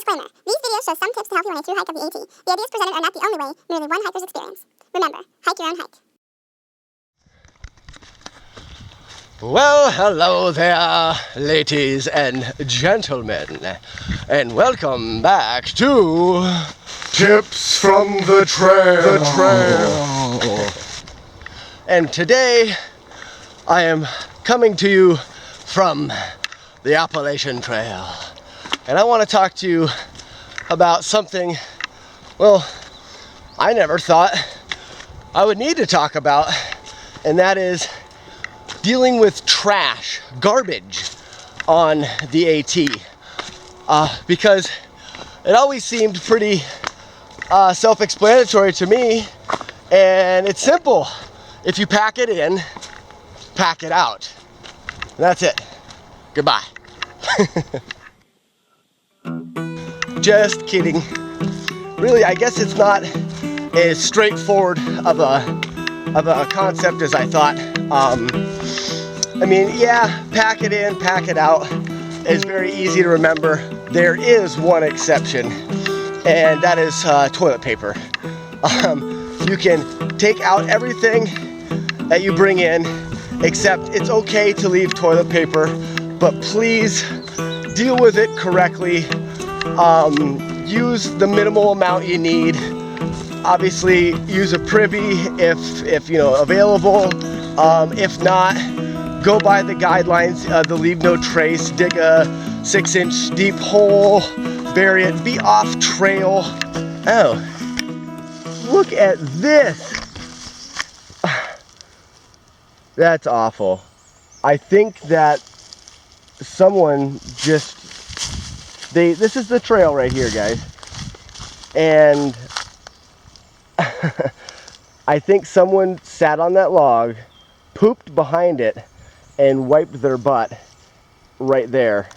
Disclaimer. These videos show some tips to help you on a thru hike of the AT. The ideas presented are not the only way, merely one hiker's experience. Remember, hike your own hike. Well, hello there, ladies and gentlemen, and welcome back to Tips from the Trail. And today I am coming to you from the Appalachian Trail, and I want to talk to you about something, well, I never thought I would need to talk about, and that is dealing with trash, garbage on the AT, because it always seemed pretty self-explanatory to me, and it's simple. If you pack it in, pack it out. That's it. Goodbye. Just kidding. Really, I guess it's not as straightforward of a concept as I thought. I mean, yeah, pack it in, pack it out is very easy to remember. There is one exception, and that is toilet paper. You can take out everything that you bring in, except it's okay to leave toilet paper, but please deal with it correctly. Use the minimal amount you need. Obviously, use a privy if you know available. If not, go by the guidelines, the leave no trace, dig a 6-inch deep hole, bury it, be off trail. Oh, look at this. That's awful. I think that someone just, this is the trail right here, guys. And I think someone sat on that log, pooped behind it, and wiped their butt right there.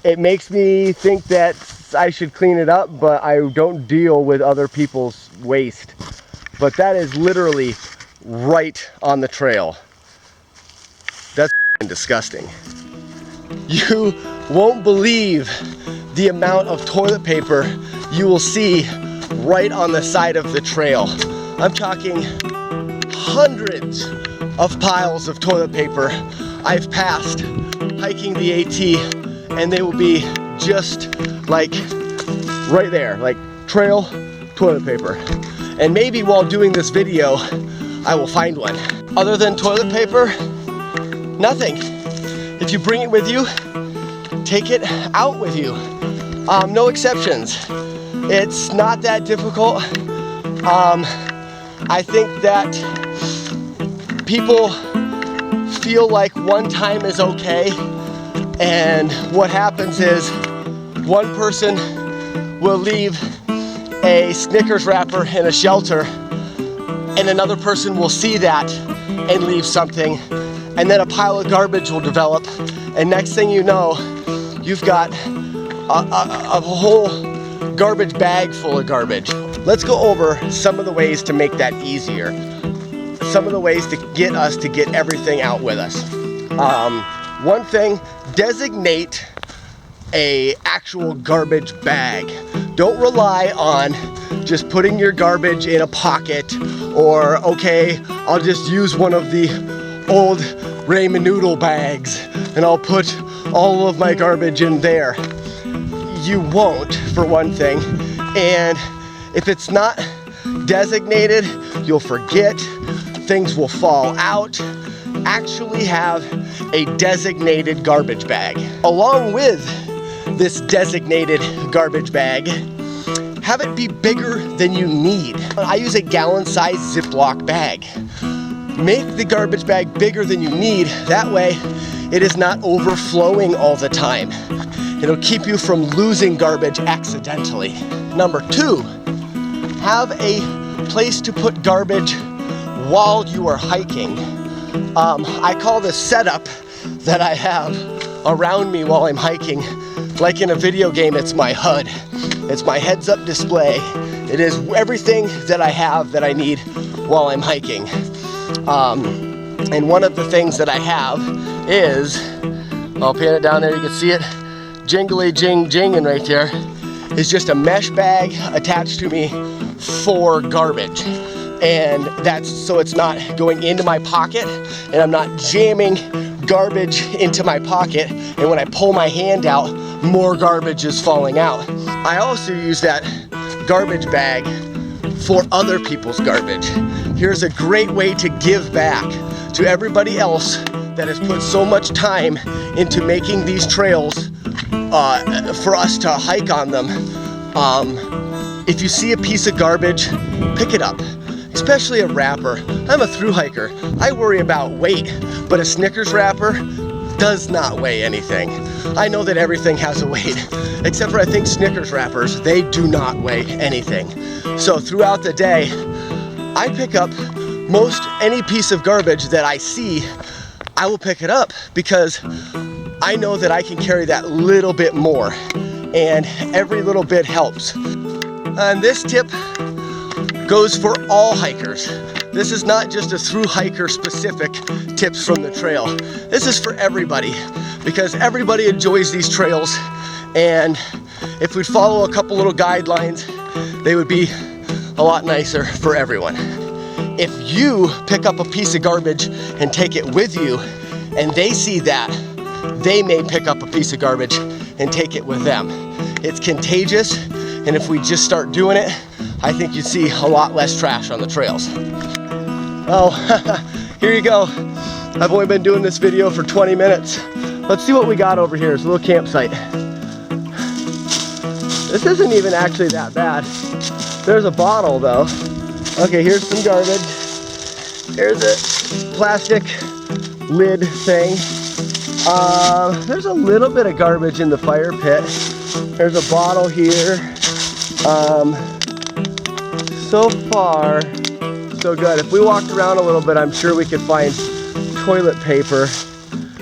It makes me think that I should clean it up, but I don't deal with other people's waste. But that is literally right on the trail. That's disgusting. You won't believe the amount of toilet paper you will see right on the side of the trail. I'm talking hundreds of piles of toilet paper I've passed hiking the AT, and they will be just like right there, like trail toilet paper. And maybe while doing this video, I will find one. Other than toilet paper, nothing. If you bring it with you, take it out with you. No exceptions. It's not that difficult. I think that people feel like one time is okay, and what happens is one person will leave a Snickers wrapper in a shelter, and another person will see that and leave something, and then a pile of garbage will develop, and next thing you know, you've got a whole garbage bag full of garbage. Let's go over some of the ways to make that easier. Some of the ways to get us to get everything out with us. One thing, designate a actual garbage bag. Don't rely on just putting your garbage in a pocket, or okay, I'll just use one of the old ramen noodle bags and I'll put all of my garbage in there. You won't, for one thing, and if it's not designated, you'll forget, things will fall out. Actually have a designated garbage bag. Along with this designated garbage bag, have it be bigger than you need. I use a gallon-sized Ziploc bag. Make the garbage bag bigger than you need. That way, it is not overflowing all the time. It'll keep you from losing garbage accidentally. Number 2, have a place to put garbage while you are hiking. I call this setup that I have around me while I'm hiking, like in a video game, it's my HUD. It's my heads-up display. It is everything that I have that I need while I'm hiking. And one of the things that I have is, I'll pan it down there, you can see it, jingly jinging right there is just a mesh bag attached to me for garbage. And that's so it's not going into my pocket and I'm not jamming garbage into my pocket, and when I pull my hand out, more garbage is falling out. I also use that garbage bag for other people's garbage. Here's a great way to give back to everybody else that has put so much time into making these trails for us to hike on them. If you see a piece of garbage, pick it up. Especially a wrapper. I'm a thru hiker. I worry about weight, but a Snickers wrapper does not weigh anything. I know that everything has a weight, except for I think Snickers wrappers, they do not weigh anything. So throughout the day, I pick up most any piece of garbage that I see, I will pick it up because I know that I can carry that little bit more, and every little bit helps. And this tip goes for all hikers. This is not just a thru hiker specific tips from the trail. This is for everybody because everybody enjoys these trails, and if we'd follow a couple little guidelines, they would be a lot nicer for everyone. If you pick up a piece of garbage and take it with you and they see that, they may pick up a piece of garbage and take it with them. It's contagious, and if we just start doing it, I think you'd see a lot less trash on the trails. Oh, here you go. I've only been doing this video for 20 minutes. Let's see what we got over here. It's a little campsite. This isn't even actually that bad. There's a bottle though. Okay, here's some garbage. Here's a plastic lid thing. There's a little bit of garbage in the fire pit. There's a bottle here. So far, so good. If we walked around a little bit, I'm sure we could find toilet paper,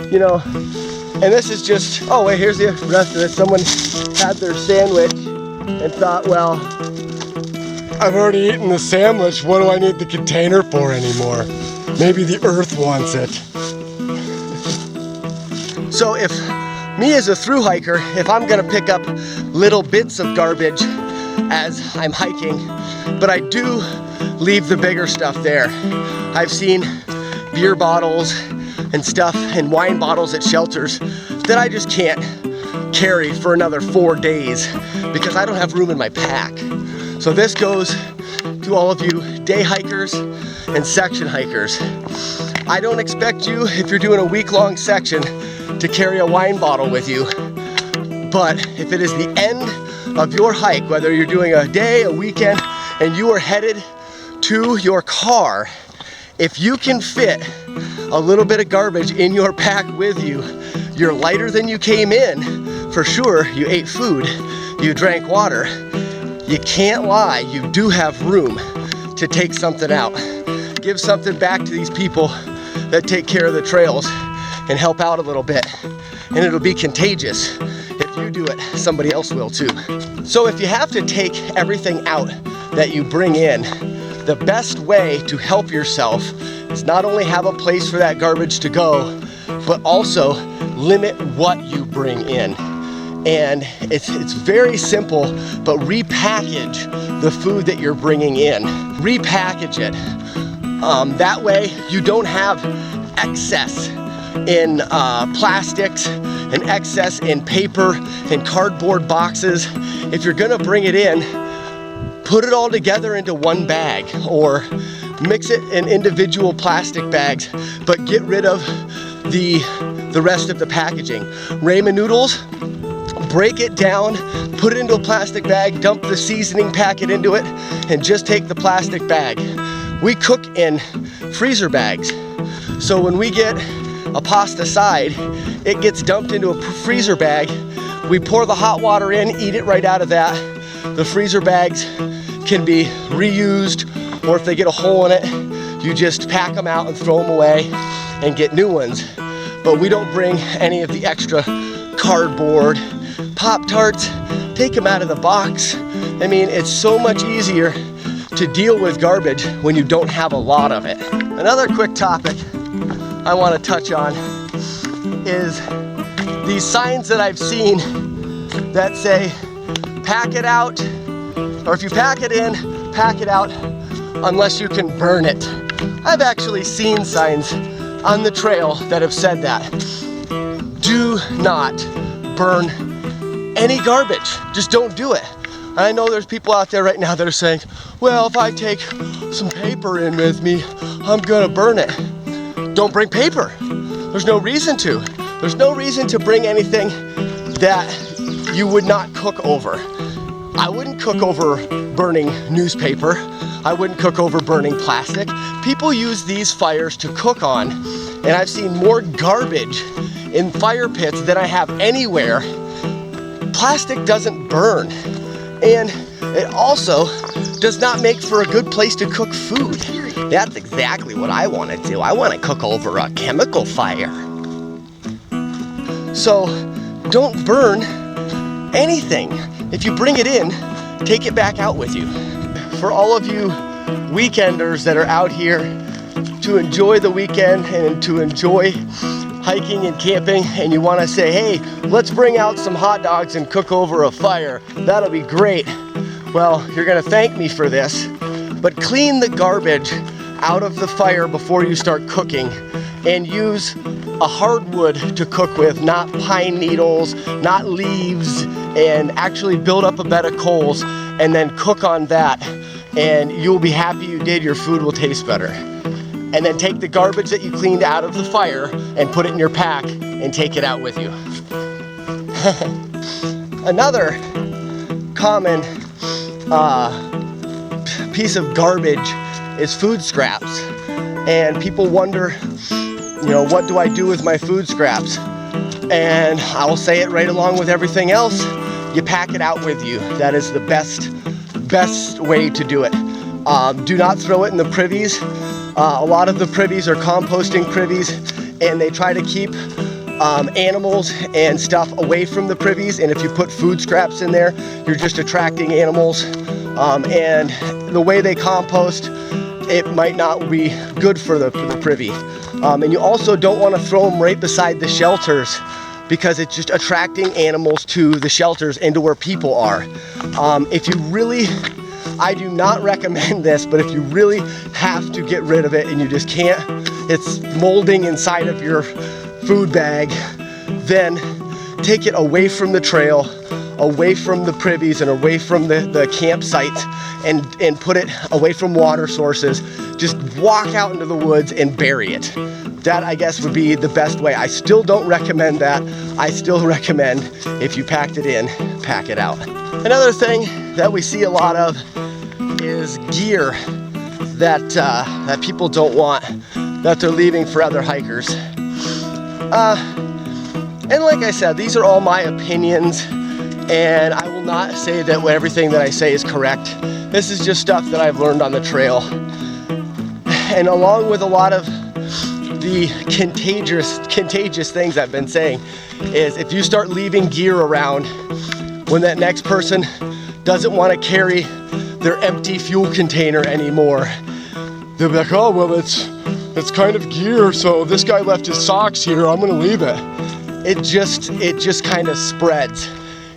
you know. And this is just, oh wait, here's the rest of it. Someone had their sandwich and thought, well, I've already eaten the sandwich. What do I need the container for anymore? Maybe the earth wants it. So if me as a thru hiker, if I'm gonna pick up little bits of garbage as I'm hiking, but I do leave the bigger stuff there. I've seen beer bottles and stuff and wine bottles at shelters that I just can't carry for another 4 days because I don't have room in my pack. So this goes to all of you day hikers and section hikers. I don't expect you, if you're doing a week-long section, to carry a wine bottle with you. But if it is the end of your hike, whether you're doing a day, a weekend, and you are headed to your car, if you can fit a little bit of garbage in your pack with you, you're lighter than you came in. For sure, you ate food, you drank water. You can't lie, you do have room to take something out. Give something back to these people that take care of the trails and help out a little bit. And it'll be contagious. If you do it, somebody else will too. So if you have to take everything out that you bring in, the best way to help yourself is not only have a place for that garbage to go, but also limit what you bring in. And it's very simple, but repackage the food that you're bringing in. Repackage it. That way you don't have excess in plastics and excess in paper and cardboard boxes. If you're gonna bring it in, put it all together into one bag or mix it in individual plastic bags, but get rid of the rest of the packaging. Ramen noodles, break it down, put it into a plastic bag, dump the seasoning packet into it, and just take the plastic bag. We cook in freezer bags. So when we get a pasta side, it gets dumped into a freezer bag. We pour the hot water in, eat it right out of that. The freezer bags can be reused, or if they get a hole in it, you just pack them out and throw them away and get new ones. But we don't bring any of the extra cardboard. Pop-Tarts, take them out of the box. I mean, it's so much easier to deal with garbage when you don't have a lot of it. Another quick topic I want to touch on is these signs that I've seen that say, pack it out, or if you pack it in, pack it out unless you can burn it. I've actually seen signs on the trail that have said that. Do not burn any garbage. Just don't do it. And I know there's people out there right now that are saying, well, if I take some paper in with me, I'm gonna burn it. Don't bring paper. There's no reason to. There's no reason to bring anything that you would not cook over. I wouldn't cook over burning newspaper. I wouldn't cook over burning plastic. People use these fires to cook on, and I've seen more garbage in fire pits than I have anywhere. Plastic doesn't burn, and it also does not make for a good place to cook food. That's exactly what I want to do. I want to cook over a chemical fire. So don't burn anything. If you bring it in, take it back out with you. For all of you weekenders that are out here to enjoy the weekend and to enjoy hiking and camping, and you want to say, hey, let's bring out some hot dogs and cook over a fire, that'll be great. Well, you're gonna thank me for this, but clean the garbage out of the fire before you start cooking, and use a hardwood to cook with, not pine needles, not leaves, and actually build up a bed of coals and then cook on that, and you'll be happy you did. Your food will taste better. And then take the garbage that you cleaned out of the fire and put it in your pack and take it out with you. Another common piece of garbage is food scraps. And people wonder, you know, what do I do with my food scraps? And I'll say it right along with everything else. You pack it out with you. That is the best way to do it. Do not throw it in the privies. A lot of the privies are composting privies, and they try to keep animals and stuff away from the privies. And if you put food scraps in there, you're just attracting animals. And the way they compost, it might not be good for the privy. And you also don't want to throw them right beside the shelters, because it's just attracting animals to the shelters and to where people are. If you really, I do not recommend this, but if you really have to get rid of it and you just can't, it's molding inside of your food bag, then take it away from the trail, away from the privies and away from the campsites, and put it away from water sources. Just walk out into the woods and bury it. That, I guess, would be the best way. I still don't recommend that. I still recommend, if you packed it in, pack it out. Another thing that we see a lot of is gear that people don't want, that they're leaving for other hikers. And like I said, these are all my opinions, and I will not say that everything that I say is correct. This is just stuff that I've learned on the trail. And along with a lot of the contagious things I've been saying, is if you start leaving gear around, when that next person doesn't want to carry their empty fuel container anymore, they'll be like, oh, well, it's kind of gear, so this guy left his socks here, I'm gonna leave it. It just kind of spreads.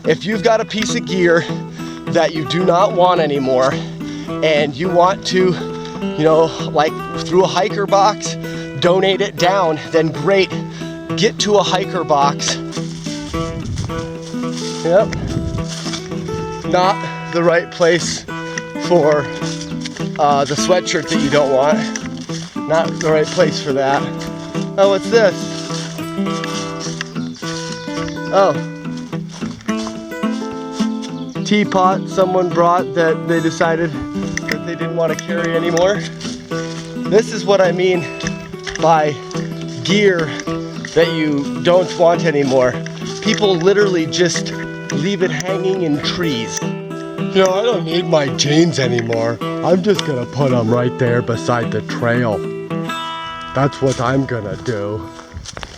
If you've got a piece of gear that you do not want anymore, and you want to, you know, like through a hiker box, donate it down, then great. Get to a hiker box. Yep. Not the right place for the sweatshirt that you don't want. Not the right place for that. Oh, what's this? Oh. Teapot someone brought that they decided that they didn't want to carry anymore. This is what I mean by gear that you don't want anymore. People literally just leave it hanging in trees. You know, I don't need my jeans anymore. I'm just gonna put them right there beside the trail. That's what I'm gonna do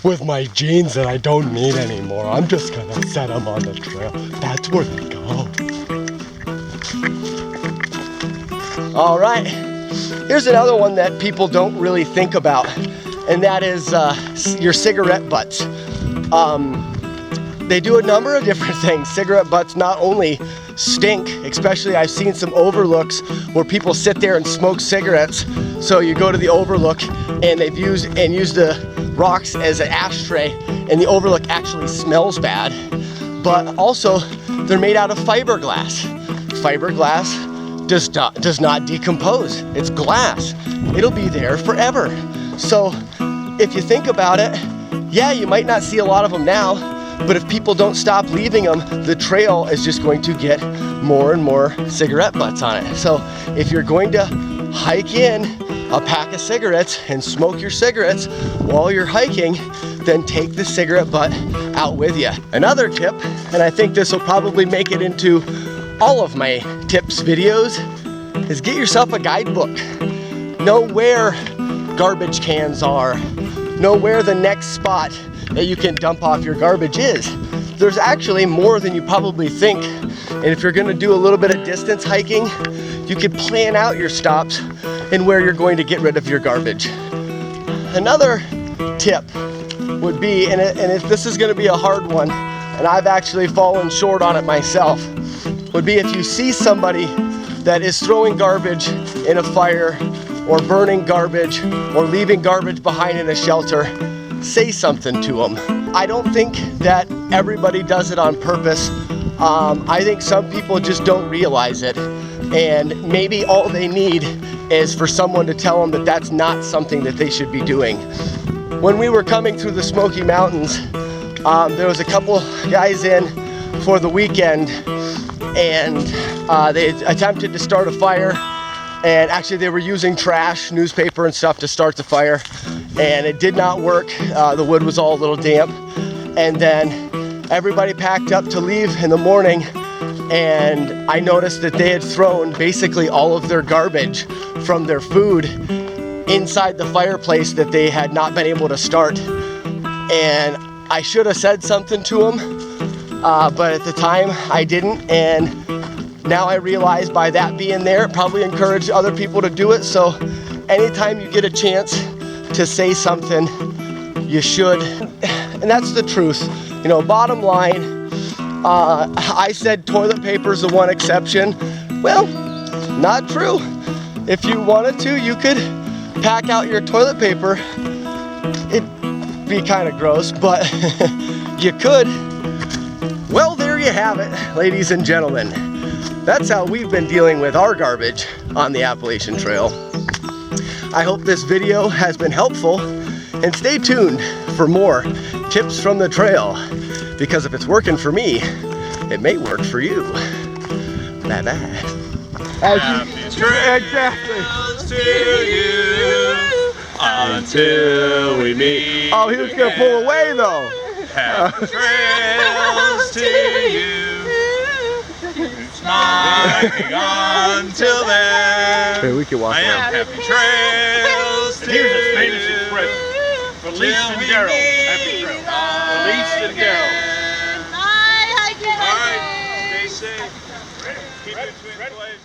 with my jeans that I don't need anymore. I'm just gonna set them on the trail. That's where they go. All right, here's another one that people don't really think about, and that is your cigarette butts. they do a number of different things. Cigarette butts not only stink, especially I've seen some overlooks where people sit there and smoke cigarettes. So you go to the overlook and they've used the rocks as an ashtray, and the overlook actually smells bad. But also they're made out of fiberglass. Fiberglass does not decompose. It's glass. It'll be there forever. So if you think about it, yeah, you might not see a lot of them now, but if people don't stop leaving them, the trail is just going to get more and more cigarette butts on it. So if you're going to hike in a pack of cigarettes and smoke your cigarettes while you're hiking, then take the cigarette butt out with you. Another tip, and I think this will probably make it into all of my tips videos, is get yourself a guidebook. Know where garbage cans are. Know where the next spot that you can dump off your garbage is. There's actually more than you probably think. And if you're gonna do a little bit of distance hiking, you could plan out your stops and where you're going to get rid of your garbage. Another tip would be, and if this is gonna be a hard one, and I've actually fallen short on it myself, would be if you see somebody that is throwing garbage in a fire or burning garbage or leaving garbage behind in a shelter, say something to them. I don't think that everybody does it on purpose. I think some people just don't realize it, and maybe all they need is for someone to tell them that that's not something that they should be doing. When we were coming through the Smoky Mountains, there was a couple guys in for the weekend, and they attempted to start a fire, and actually they were using trash, newspaper and stuff to start the fire, and it did not work. The wood was all a little damp, and then everybody packed up to leave in the morning, and I noticed that they had thrown basically all of their garbage from their food inside the fireplace that they had not been able to start. And I should have said something to them, but at the time I didn't, and now I realize by that being there, it probably encouraged other people to do it. So anytime you get a chance to say something, you should. And that's the truth. You know, bottom line, I said toilet paper is the one exception. Well, not true. If you wanted to, you could pack out your toilet paper. It'd be kind of gross, but you could. Well, there you have it, ladies and gentlemen. That's how we've been dealing with our garbage on the Appalachian Trail. I hope this video has been helpful, and stay tuned for more tips from the trail, because if it's working for me, it may work for you. Bye bye. Happy trails to you until we meet. Oh, he was gonna pull away though. Happy trails to you. Smiling until then. Here, we can walk I am around. happy trails to you. Here's his famous expression. Felice and Daryl. Happy trails. Felice and Daryl. All right, stay safe. Keep it between the blazes.